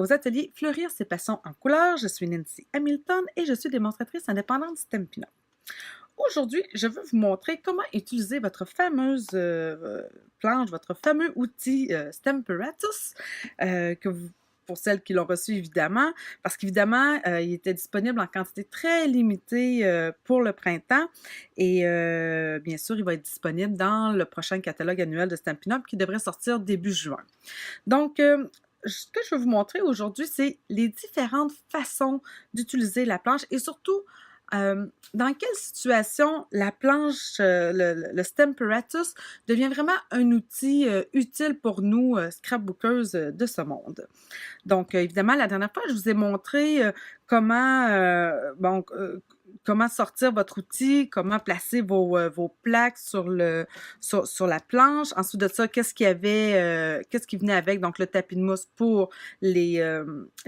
aux ateliers Fleurir ses passions en couleurs. Je suis Nancy Hamilton et je suis démonstratrice indépendante Stampin' Up! Aujourd'hui, je veux vous montrer comment utiliser votre fameuse planche, votre fameux outil Stamparatus, que vous pour celles qui l'ont reçu, évidemment, parce qu'évidemment, il était disponible en quantité très limitée pour le printemps. Et bien sûr, il va être disponible dans le prochain catalogue annuel de Stampin' Up! Qui devrait sortir début juin. Donc, ce que je veux vous montrer aujourd'hui, c'est les différentes façons d'utiliser la planche et surtout, dans quelle situation la planche, le Stamparatus devient vraiment un outil utile pour nous, scrapbookeuses de ce monde. Donc, évidemment, la dernière fois, je vous ai montré comment, comment sortir votre outil, comment placer vos plaques sur la planche. Ensuite de ça, qu'est-ce qu'il y avait, qu'est-ce qui venait avec, donc le tapis de mousse pour les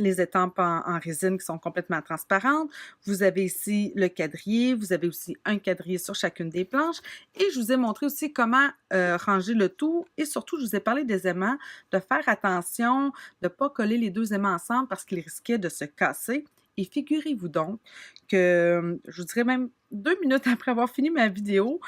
étampes en résine qui sont complètement transparentes. Vous avez ici le quadrillé, vous avez aussi un quadrillé sur chacune des planches et je vous ai montré aussi comment ranger le tout et surtout, je vous ai parlé des aimants, de faire attention, de ne pas coller les deux aimants ensemble parce qu'ils risquaient de se casser. Et figurez-vous donc que, je vous dirais même 2 minutes après avoir fini ma vidéo,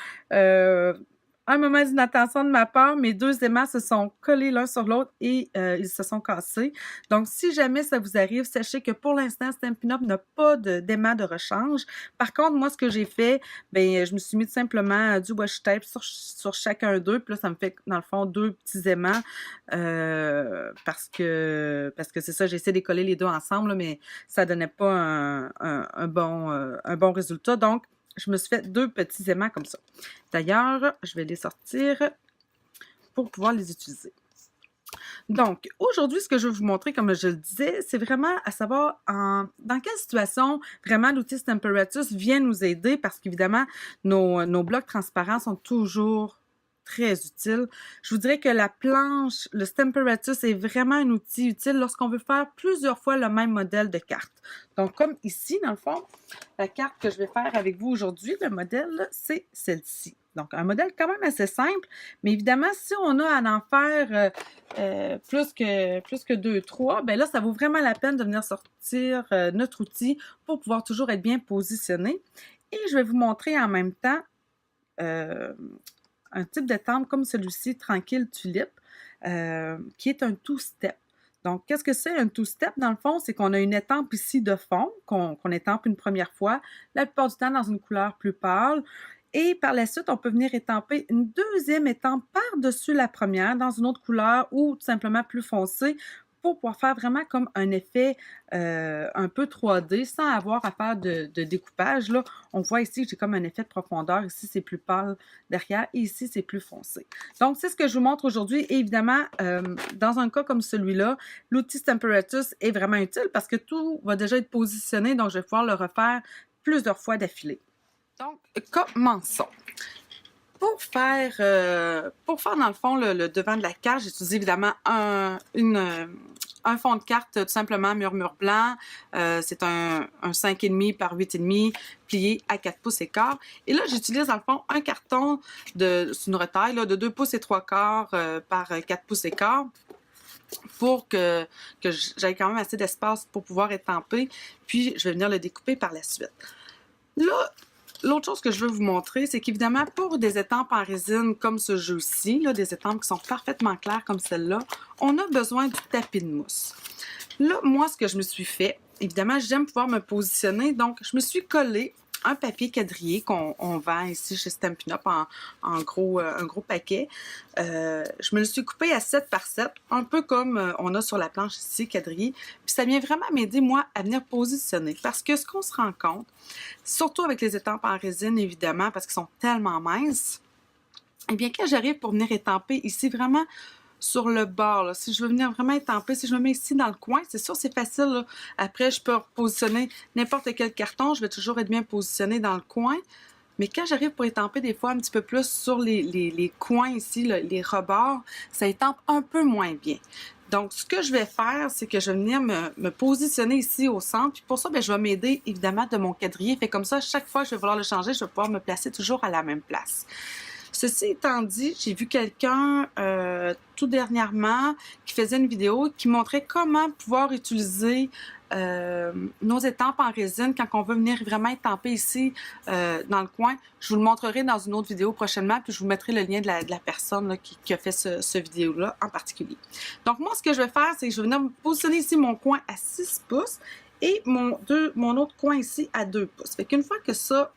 un moment d'inattention de ma part, mes 2 aimants se sont collés l'un sur l'autre et ils se sont cassés. Donc, si jamais ça vous arrive, sachez que pour l'instant, Stampin' Up! N'a pas d'aimant de rechange. Par contre, moi, ce que j'ai fait, bien, je me suis mis tout simplement du washi tape sur chacun d'eux. Puis là, ça me fait, dans le fond, 2 petits aimants parce que c'est ça, j'ai essayé de les coller les deux ensemble, là, mais ça donnait pas un bon résultat. Donc, je me suis fait 2 petits aimants comme ça. D'ailleurs, je vais les sortir pour pouvoir les utiliser. Donc, aujourd'hui, ce que je vais vous montrer, comme je le disais, c'est vraiment à savoir dans quelle situation vraiment l'outil Stamparatus vient nous aider parce qu'évidemment, nos blocs transparents sont toujours très utiles. Je vous dirais que la planche, le Stamparatus est vraiment un outil utile lorsqu'on veut faire plusieurs fois le même modèle de carte. Donc, comme ici, dans le fond, la carte que je vais faire avec vous aujourd'hui, le modèle, c'est celle-ci. Donc, un modèle quand même assez simple, mais évidemment, si on a à en faire plus que 2, 3, bien là, ça vaut vraiment la peine de venir sortir notre outil pour pouvoir toujours être bien positionné. Et je vais vous montrer en même temps un type d'étampe comme celui-ci, Tranquille Tulipe, qui est un two-step. Donc, qu'est-ce que c'est un two-step? Dans le fond, c'est qu'on a une étampe ici de fond, qu'on étampe une première fois, la plupart du temps dans une couleur plus pâle. Et par la suite, on peut venir étamper une deuxième étampe par-dessus la première dans une autre couleur ou tout simplement plus foncée pour pouvoir faire vraiment comme un effet un peu 3D sans avoir à faire de découpage. Là, on voit ici que j'ai comme un effet de profondeur. Ici, c'est plus pâle derrière et ici, c'est plus foncé. Donc, c'est ce que je vous montre aujourd'hui. Et évidemment, dans un cas comme celui-là, l'outil Stamparatus est vraiment utile parce que tout va déjà être positionné. Donc, je vais pouvoir le refaire plusieurs fois d'affilée. Donc, commençons. Pour faire dans le fond le devant de la carte, j'ai utilisé évidemment un fond de carte tout simplement murmure blanc. C'est un 5,5 par 8,5 plié à 4 pouces et quart. Et là, j'utilise dans le fond un carton c'est une retaille là, de 2 pouces et 3 quarts par 4 pouces et quart pour que j'aie quand même assez d'espace pour pouvoir étamper. Puis, je vais venir le découper par la suite. Là, l'autre chose que je veux vous montrer, c'est qu'évidemment, pour des étampes en résine comme ce jeu-ci, des étampes qui sont parfaitement claires comme celle-là, on a besoin du tapis de mousse. Là, moi, ce que je me suis fait, évidemment, j'aime pouvoir me positionner, donc je me suis collé un papier quadrillé qu'on vend ici chez Stampin' Up! Un gros paquet. Je me le suis coupé à 7 par 7, un peu comme on a sur la planche ici, quadrillé. Puis ça vient vraiment m'aider, moi, à venir positionner. Parce que ce qu'on se rend compte, surtout avec les étampes en résine, évidemment, parce qu'ils sont tellement minces, eh bien, quand j'arrive pour venir étamper ici, vraiment sur le bord, là, si je veux venir vraiment étamper, si je me mets ici dans le coin, c'est sûr, c'est facile, là. Après, je peux positionner n'importe quel carton, je vais toujours être bien positionné dans le coin. Mais quand j'arrive pour étamper des fois un petit peu plus sur les coins ici, là, les rebords, ça étampe un peu moins bien. Donc, ce que je vais faire, c'est que je vais venir me positionner ici au centre. Puis pour ça, bien, je vais m'aider évidemment de mon quadrillé. Fait comme ça, chaque fois que je vais vouloir le changer, je vais pouvoir me placer toujours à la même place. Ceci étant dit, j'ai vu quelqu'un tout dernièrement qui faisait une vidéo qui montrait comment pouvoir utiliser nos étampes en résine quand on veut venir vraiment étamper ici dans le coin. Je vous le montrerai dans une autre vidéo prochainement, puis je vous mettrai le lien de la personne là, qui a fait ce vidéo-là en particulier. Donc moi, ce que je vais faire, c'est que je vais venir me positionner ici mon coin à 6 pouces et mon autre coin ici à 2 pouces. Fait qu'une fois que ça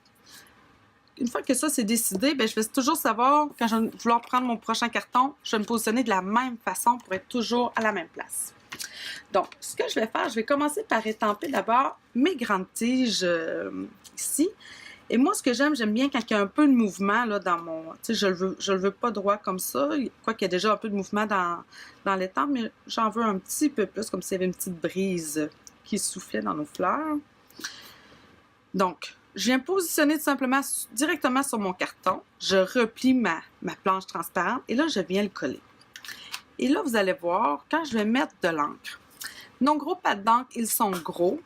c'est décidé, bien, je vais toujours savoir, quand je vais vouloir prendre mon prochain carton, je vais me positionner de la même façon pour être toujours à la même place. Donc, ce que je vais faire, je vais commencer par étamper d'abord mes grandes tiges ici. Et moi, ce que j'aime bien quand il y a un peu de mouvement là, dans mon... Tu sais, je le veux pas droit comme ça, quoi qu'il y a déjà un peu de mouvement dans l'étampe, mais j'en veux un petit peu plus, comme s'il y avait une petite brise qui soufflait dans nos fleurs. Donc, je viens positionner tout simplement directement sur mon carton. Je replie ma planche transparente et là, je viens le coller. Et là, vous allez voir, quand je vais mettre de l'encre, nos gros pads d'encre, ils sont gros.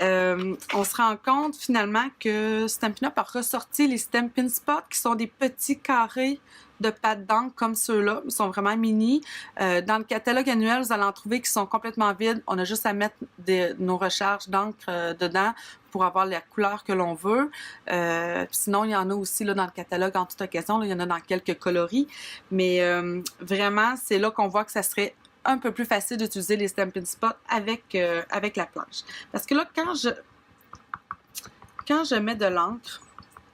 On se rend compte finalement que Stampin' Up! A ressorti les Stampin' Spot qui sont des petits carrés de pads d'encre comme ceux-là. Ils sont vraiment mini. Dans le catalogue annuel, vous allez en trouver qui sont complètement vides. On a juste à mettre nos recharges d'encre dedans pour avoir la couleur que l'on veut. Sinon, il y en a aussi là, dans le catalogue en toute occasion. Là, il y en a dans quelques coloris. Mais vraiment, c'est là qu'on voit que ça serait un peu plus facile d'utiliser les Stampin' Spot avec la planche. Parce que là, quand je mets de l'encre,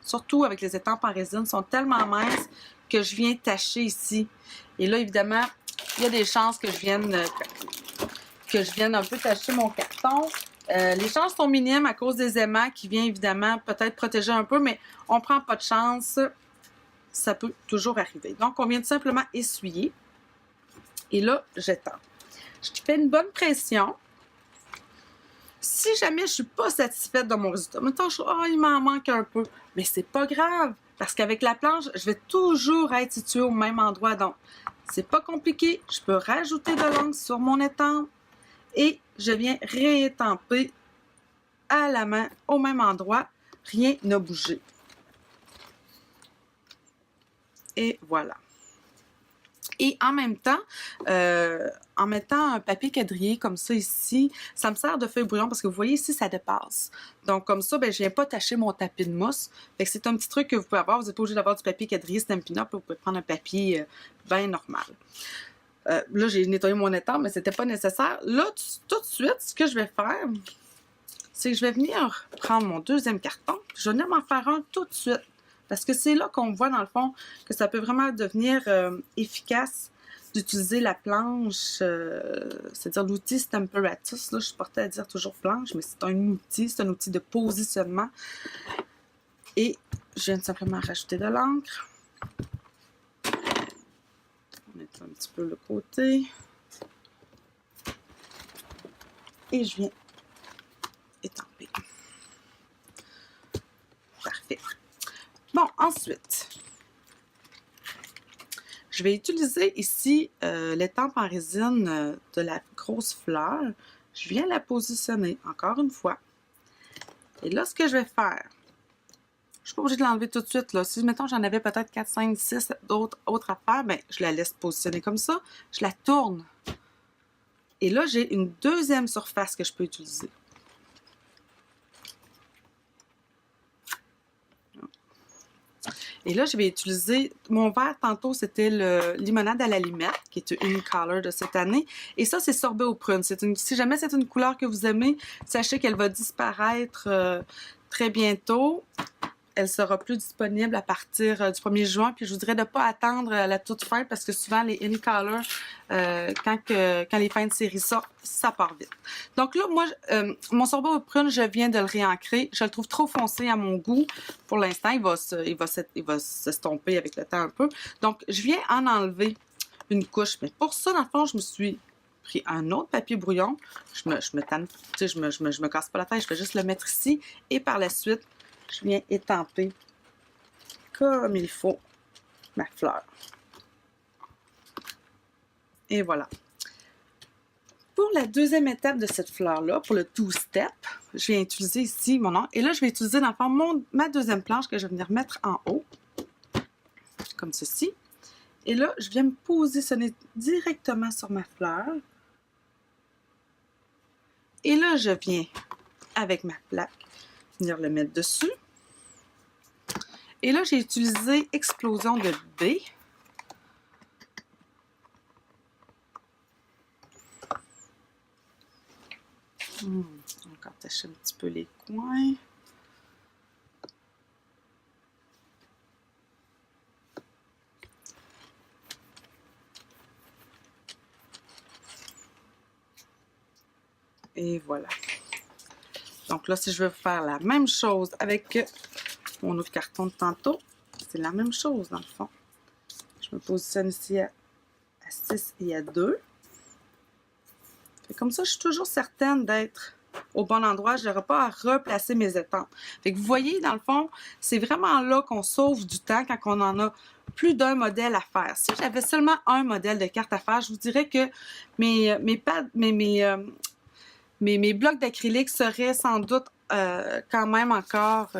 surtout avec les étampes en résine, sont tellement minces que je viens tacher ici. Et là, évidemment, il y a des chances que je vienne un peu tacher mon carton. Les chances sont minimes à cause des aimants qui viennent évidemment peut-être protéger un peu, mais on ne prend pas de chance. Ça peut toujours arriver. Donc, on vient tout simplement essuyer. Et là, j'étends. Je fais une bonne pression. Si jamais je ne suis pas satisfaite de mon résultat, maintenant, il m'en manque un peu. Mais c'est pas grave, parce qu'avec la planche, je vais toujours être située au même endroit. Donc, c'est pas compliqué. Je peux rajouter de l'encre sur mon étampe et je viens réétamper à la main au même endroit. Rien n'a bougé. Et voilà. Et en même temps, en mettant un papier quadrillé comme ça ici, ça me sert de feuille brouillon parce que vous voyez ici, ça dépasse. Donc comme ça, ben, je ne viens pas tacher mon tapis de mousse. Fait que c'est un petit truc que vous pouvez avoir. Vous n'êtes pas obligé d'avoir du papier quadrillé Stampin' Up! Vous pouvez prendre un papier bien normal. Là, j'ai nettoyé mon étampe, mais ce n'était pas nécessaire. Là, tout de suite, ce que je vais faire, c'est que je vais venir prendre mon deuxième carton. Je vais venir m'en faire un tout de suite. Parce que c'est là qu'on voit, dans le fond, que ça peut vraiment devenir efficace d'utiliser la planche, c'est-à-dire l'outil Stamparatus. Là, je suis portée à dire toujours planche, mais c'est un outil de positionnement. Et je viens simplement rajouter de l'encre. On met un petit peu le côté. Et je viens étamper. Parfait. Bon, ensuite, je vais utiliser ici l'étampe en résine de la grosse fleur. Je viens la positionner encore une fois. Et là, ce que je vais faire, je ne suis pas obligée de l'enlever tout de suite. Là. Si, mettons, j'en avais peut-être 4, 5, 6 autres affaires, bien, je la laisse positionner comme ça. Je la tourne. Et là, j'ai une deuxième surface que je peux utiliser. Et là, je vais utiliser, mon verre tantôt, c'était le limonade à la limette, qui est une color de cette année. Et ça, c'est sorbet aux prunes. Si jamais c'est une couleur que vous aimez, sachez qu'elle va disparaître très bientôt. Elle sera plus disponible à partir du 1er juin. Puis je vous dirais de ne pas attendre à la toute fin parce que souvent les in-color, quand les fins de série sortent, ça part vite. Donc là, moi, mon sorbet aux prunes, je viens de le réancrer. Je le trouve trop foncé à mon goût. Pour l'instant, il va s'estomper avec le temps un peu. Donc, je viens en enlever une couche. Mais pour ça, dans le fond, je me suis pris un autre papier brouillon. Je me casse pas la tête. Je vais juste le mettre ici. Et par la suite, je viens étamper comme il faut ma fleur. Et voilà. Pour la deuxième étape de cette fleur-là, pour le two-step, je viens utiliser ici mon encre. Et là, je vais utiliser dans le fond ma deuxième planche que je vais venir mettre en haut. comme ceci. Et là, je viens me positionner directement sur ma fleur. Et là, je viens, avec ma plaque, venir le mettre dessus. Et là, j'ai utilisé Explosion de B. Encore tâcher un petit peu les coins. Et voilà. Donc là, si je veux faire la même chose avec mon autre carton de tantôt, c'est la même chose dans le fond. Je me positionne ici à 6 et à 2. Et comme ça, je suis toujours certaine d'être au bon endroit. Je n'aurai pas à replacer mes étampes. Fait que vous voyez, dans le fond, c'est vraiment là qu'on sauve du temps quand on en a plus d'un modèle à faire. Si j'avais seulement un modèle de carte à faire, je vous dirais que mes blocs d'acrylique seraient sans doute quand même encore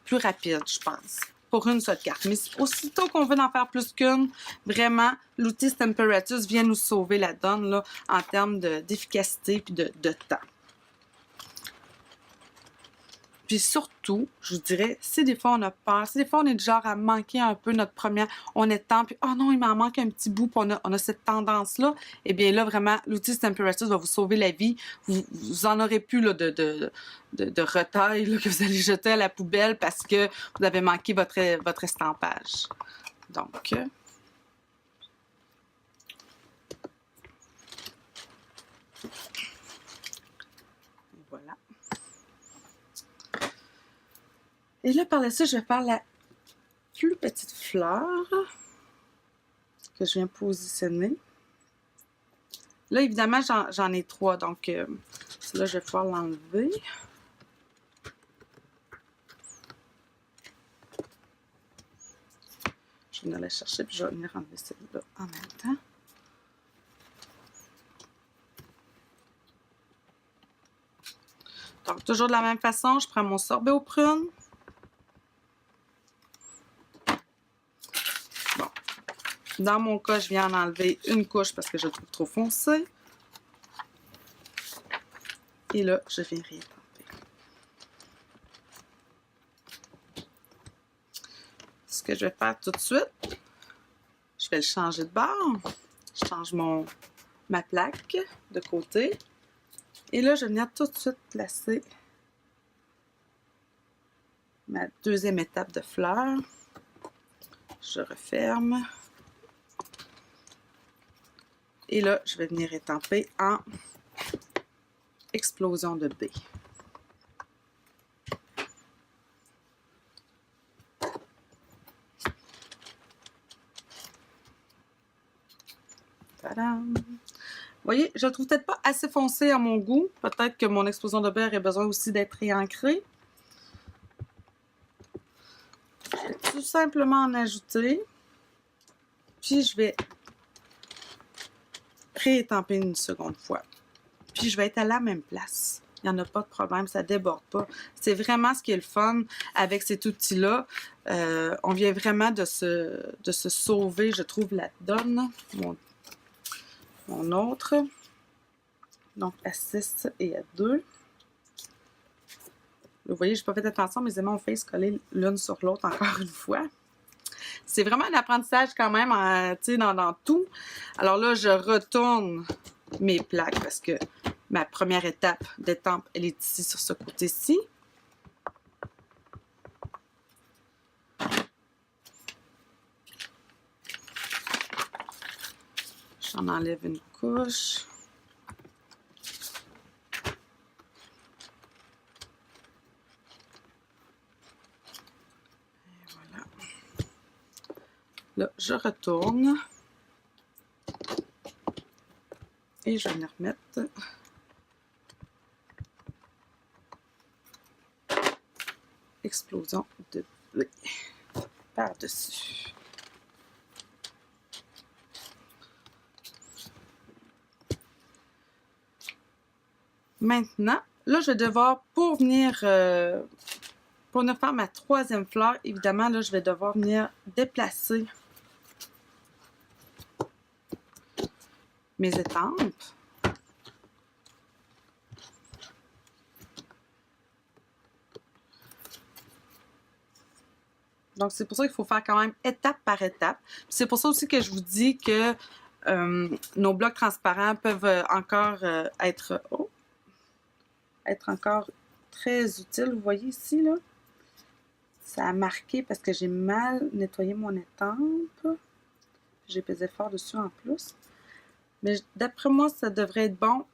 plus rapides, je pense, pour une seule carte. Mais aussitôt qu'on veut en faire plus qu'une, vraiment, l'outil Stamparatus vient nous sauver la donne là, en termes d'efficacité et de temps. Puis surtout, je vous dirais, si des fois on a peur, si des fois on est du genre à manquer un peu notre première, on est temps, puis oh non, il m'en manque un petit bout, puis on a cette tendance-là, eh bien là, vraiment, l'outil Stamparatus va vous sauver la vie. Vous en aurez plus là, de retail là, que vous allez jeter à la poubelle parce que vous avez manqué votre estampage. Donc, voilà. Et là, par la suite, je vais faire la plus petite fleur que je viens positionner. Là, évidemment, j'en ai 3, donc là, je vais pouvoir l'enlever. Je vais venir la chercher, puis je vais venir enlever celle-là en même temps. Donc, toujours de la même façon, je prends mon sorbet aux prunes. Bon. Dans mon cas, je viens en enlever une couche parce que je le trouve trop foncé. Et là, je viens réétamper. Ce que je vais faire tout de suite, je vais le changer de bord. Je change ma plaque de côté. Et là, je vais venir tout de suite placer ma deuxième étape de fleur. Je referme. Et là, je vais venir étamper en Explosion de B. Tadam! Vous voyez, je ne trouve peut-être pas assez foncé à mon goût. Peut-être que mon Explosion de B aurait besoin aussi d'être réancré. Je vais tout simplement en ajouter. Puis je vais réétamper une seconde fois. Puis je vais être à la même place. Il n'y en a pas de problème, ça ne déborde pas. C'est vraiment ce qui est le fun avec cet outil-là. On vient vraiment de se sauver, je trouve, la donne. Mon autre. Donc à 6 et à 2. Vous voyez, je n'ai pas fait attention, mes aimants ont fait se coller l'une sur l'autre encore une fois. C'est vraiment un apprentissage quand même dans tout. Alors là, je retourne mes plaques parce que ma première étape d'étampe, elle est ici sur ce côté-ci. J'en enlève une couche. Et voilà. Là, je retourne. Et je vais venir remettre Explosion de B par-dessus. Maintenant, là, je vais devoir, pour venir faire ma troisième fleur, évidemment, là, je vais devoir venir déplacer mes étampes. Donc, c'est pour ça qu'il faut faire quand même étape par étape. C'est pour ça aussi que je vous dis que nos blocs transparents peuvent encore être encore très utiles. Vous voyez ici, là, ça a marqué parce que j'ai mal nettoyé mon étampe. J'ai pesé fort dessus en plus. Mais d'après moi, ça devrait être bon.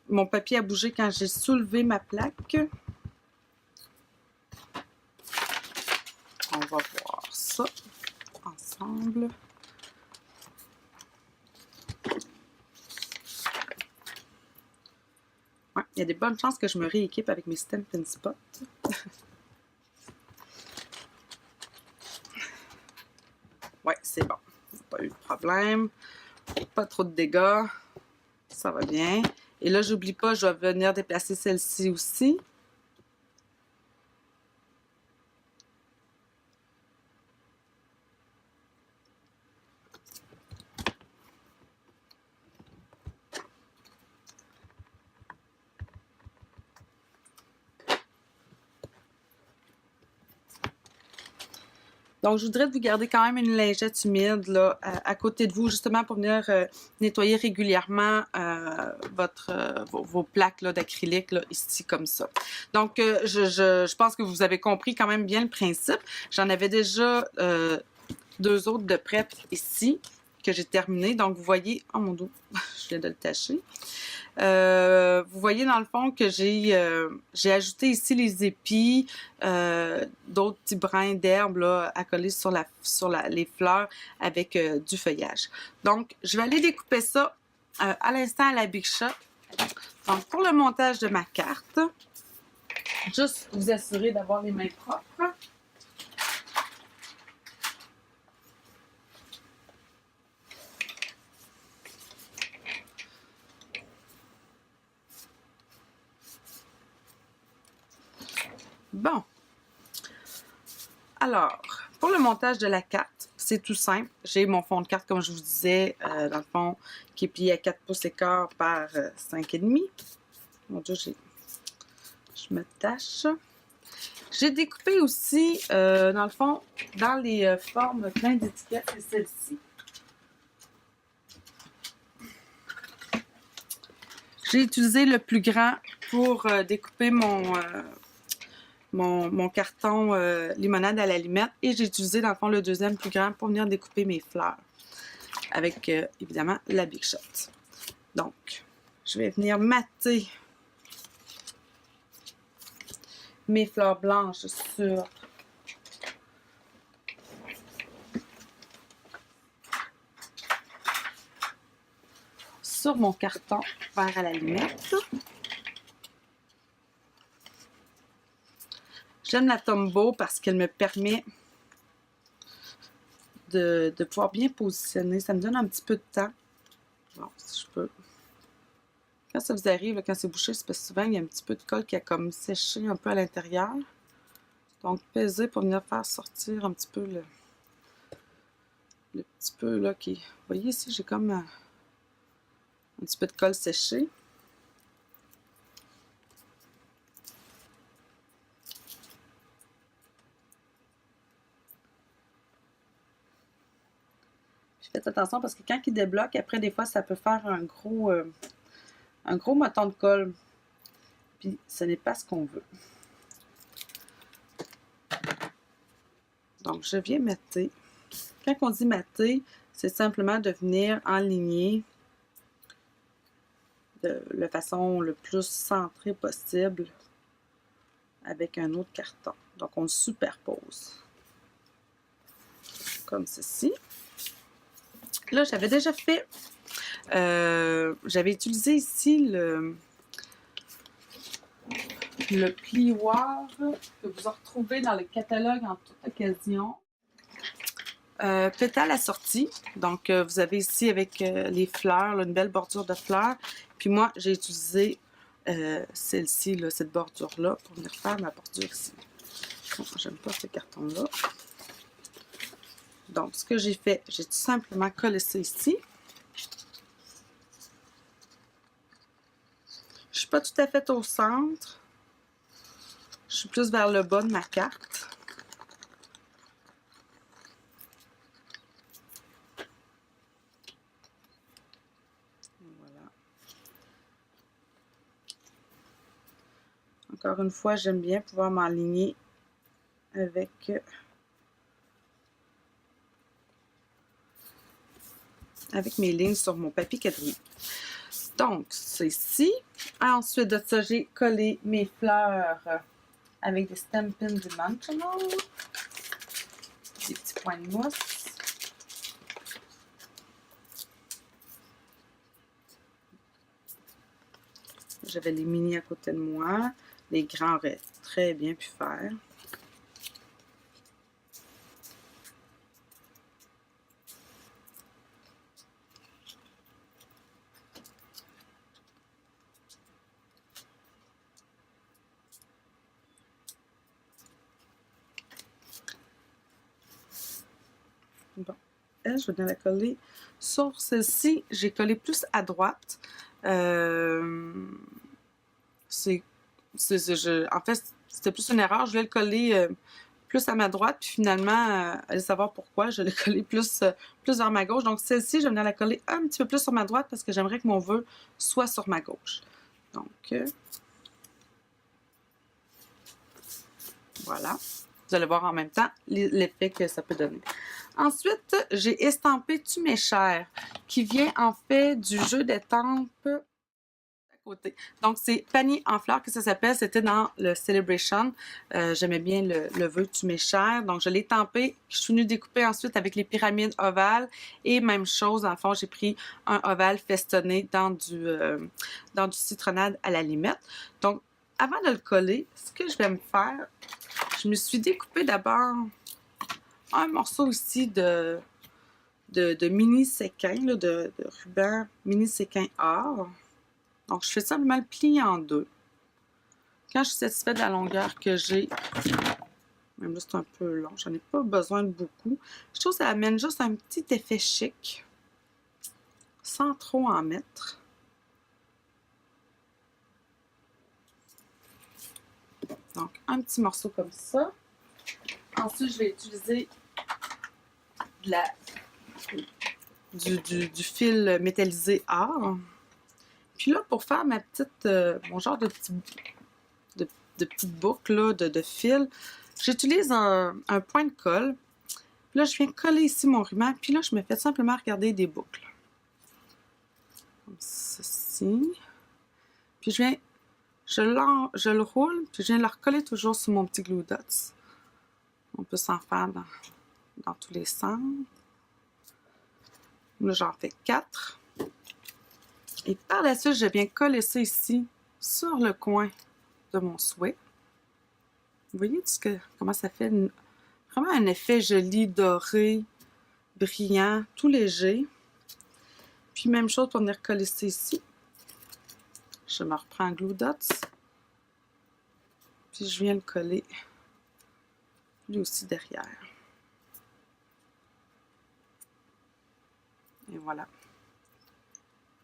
Mon papier a bougé quand j'ai soulevé ma plaque. On va voir ça ensemble. Ouais, il y a des bonnes chances que je me rééquipe avec mes Stampin' Spot. Ouais, c'est bon. Pas eu de problème. Pas trop de dégâts. Ça va bien. Et là, j'oublie pas, je vais venir déplacer celle-ci aussi. Donc, je voudrais vous garder quand même une lingette humide là, à côté de vous, justement pour venir nettoyer régulièrement vos plaques d'acrylique ici, comme ça. Donc, je pense que vous avez compris quand même bien le principe. J'en avais déjà 2 autres de prêtes ici que j'ai terminé. Donc, vous voyez... Oh mon Dieu, je viens de le tacher. Vous voyez dans le fond que j'ai ajouté ici les épis, d'autres petits brins d'herbe à coller sur les fleurs avec du feuillage. Donc, je vais aller découper ça à l'instant à la Big Shot. Donc, pour le montage de ma carte, juste vous assurer d'avoir les mains propres. Bon. Alors, pour le montage de la carte, c'est tout simple. J'ai mon fond de carte, comme je vous disais, dans le fond, qui est plié à 4 pouces et quart par 5,5. Mon Dieu, je me tâche. J'ai découpé aussi, dans le fond, dans les formes plein d'étiquettes, c'est celle-ci. J'ai utilisé le plus grand pour découper mon carton limonade à la limette et j'ai utilisé dans le fond le deuxième plus grand pour venir découper mes fleurs avec évidemment la Big Shot. Donc, je vais venir mater mes fleurs blanches sur mon carton vert à la limette. J'aime la Tombow parce qu'elle me permet de pouvoir bien positionner. Ça me donne un petit peu de temps. Bon, si je peux. Quand ça vous arrive, là, quand c'est bouché, c'est parce que souvent, il y a un petit peu de colle qui a comme séché un peu à l'intérieur. Donc, pesez pour venir faire sortir un petit peu le petit peu là qui... Vous voyez ici, j'ai comme un petit peu de colle séchée. Faites attention parce que quand il débloque, après, des fois, ça peut faire un gros moton de colle. Puis, ce n'est pas ce qu'on veut. Donc, je viens mater. Quand on dit mater, c'est simplement de venir enligner de la façon le plus centrée possible avec un autre carton. Donc, on le superpose. Comme ceci. Là, j'avais déjà fait... j'avais utilisé ici le plioir que vous retrouvez dans le catalogue en toute occasion. Pétale assortie. Donc, vous avez ici avec les fleurs, là, une belle bordure de fleurs. Puis moi, j'ai utilisé celle-ci, cette bordure-là, pour venir faire ma bordure ici. Bon, j'aime pas ce carton-là. Donc, ce que j'ai fait, j'ai tout simplement collé ça ici. suis pas tout à fait au centre. Je suis plus vers le bas de ma carte. Voilà. Encore une fois, j'aime bien pouvoir m'aligner avec mes lignes sur mon papier quadrillé. Donc, c'est ici. Ensuite de ça, j'ai collé mes fleurs avec des Stampin' Dimensional. Des petits points de mousse. J'avais les mini à côté de moi. Les grands auraient très bien pu faire. Bon, elle, je vais la coller sur celle-ci. J'ai collé plus à droite. En fait, c'était plus une erreur. Je voulais le coller plus à ma droite, puis finalement, allez savoir pourquoi, je l'ai collé plus vers ma gauche. Donc celle-ci, je vais venir la coller un petit peu plus sur ma droite parce que j'aimerais que mon vœu soit sur ma gauche. Donc, voilà. Vous allez voir en même temps l'effet que ça peut donner. Ensuite, j'ai estampé Tu m'es cher, qui vient en fait du jeu d'étampes à côté. Donc, c'est Panier en fleurs que ça s'appelle. C'était dans le Celebration. J'aimais bien le vœu Tu m'es cher. Donc, je l'ai estampé. Je suis venue découper ensuite avec les pyramides ovales. Et même chose, en fond, j'ai pris un ovale festonné dans du citronnade à la limette. Donc, avant de le coller, ce que je vais me faire, je me suis découpé d'abord un morceau ici de mini séquin, là, de ruban mini séquin or. Donc, je fais simplement le plier en deux. Quand je suis satisfaite de la longueur que j'ai, même là c'est un peu long, j'en ai pas besoin de beaucoup. Je trouve que ça amène juste un petit effet chic, sans trop en mettre. Donc, un petit morceau comme ça. Ensuite, je vais utiliser du fil métallisé or. Puis là, pour faire ma petite, mon genre de petite boucle là, de fil, j'utilise un point de colle. Puis là, je viens coller ici mon ruban. Puis là, je me fais simplement regarder des boucles. Comme ceci. Puis je le roule, puis je viens le recoller toujours sur mon petit glue dots. On peut s'en faire dans tous les sens. Là, j'en fais 4. Et par la suite, je viens coller ça ici, sur le coin de mon souhait. Vous voyez comment ça fait vraiment un effet joli, doré, brillant, tout léger. Puis même chose pour venir coller ça ici. Je me reprends glue dots. Puis je viens le coller lui aussi derrière. Et voilà.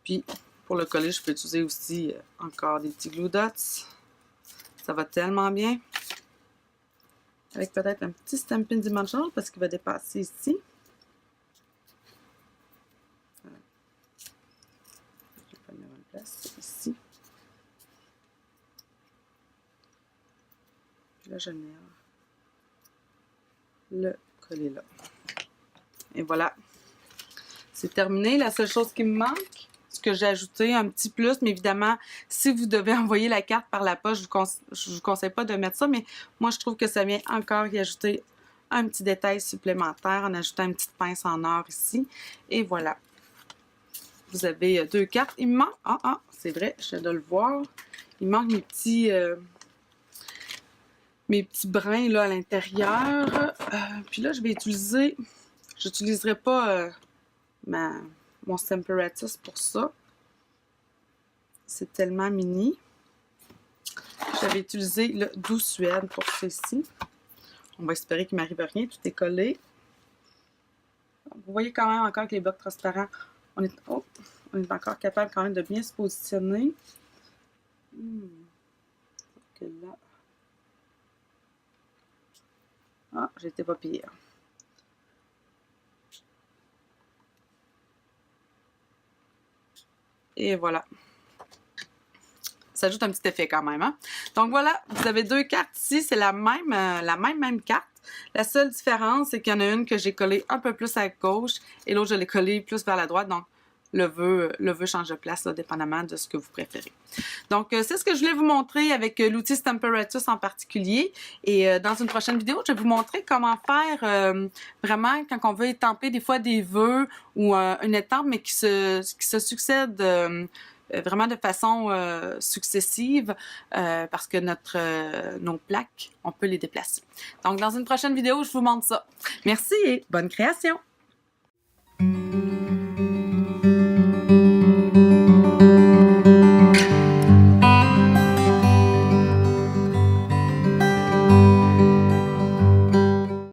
Puis pour le coller, je peux utiliser aussi encore des petits glue dots. Ça va tellement bien. Avec peut-être un petit Stampin' Dimensional parce qu'il va dépasser ici. Je vais pas mettre en place ici. Puis là, je viens le coller là. Et voilà. C'est terminé. La seule chose qui me manque, ce que j'ai ajouté, un petit plus, mais évidemment, si vous devez envoyer la carte par la poste, je vous conseille pas de mettre ça, mais moi, je trouve que ça vient encore y ajouter un petit détail supplémentaire en ajoutant une petite pince en or ici. Et voilà. Vous avez 2 cartes. Il me manque... c'est vrai, je viens de le voir. Il manque mes petits brins là à l'intérieur. Puis là, je vais utiliser... J'utiliserai pas mon Stamparatus pour ça. C'est tellement mini. J'avais utilisé le Doux Suède pour ceci. On va espérer qu'il ne m'arrive rien. Tout est collé. Vous voyez quand même encore que les blocs transparents, on est encore capable quand même de bien se positionner. Sauf que là... Ah, j'étais pas pire. Et voilà. Ça ajoute un petit effet quand même. Hein? Donc voilà, vous avez deux cartes ici. C'est la même carte. La seule différence, c'est qu'il y en a une que j'ai collée un peu plus à gauche et l'autre, je l'ai collée plus vers la droite. Donc, le vœu change de place, là, dépendamment de ce que vous préférez. Donc, c'est ce que je voulais vous montrer avec l'outil Stamparatus en particulier. Et dans une prochaine vidéo, je vais vous montrer comment faire vraiment quand on veut étamper des fois des vœux ou une étampe, mais qui se succèdent vraiment de façon successive parce que nos plaques, on peut les déplacer. Donc, dans une prochaine vidéo, je vous montre ça. Merci et bonne création!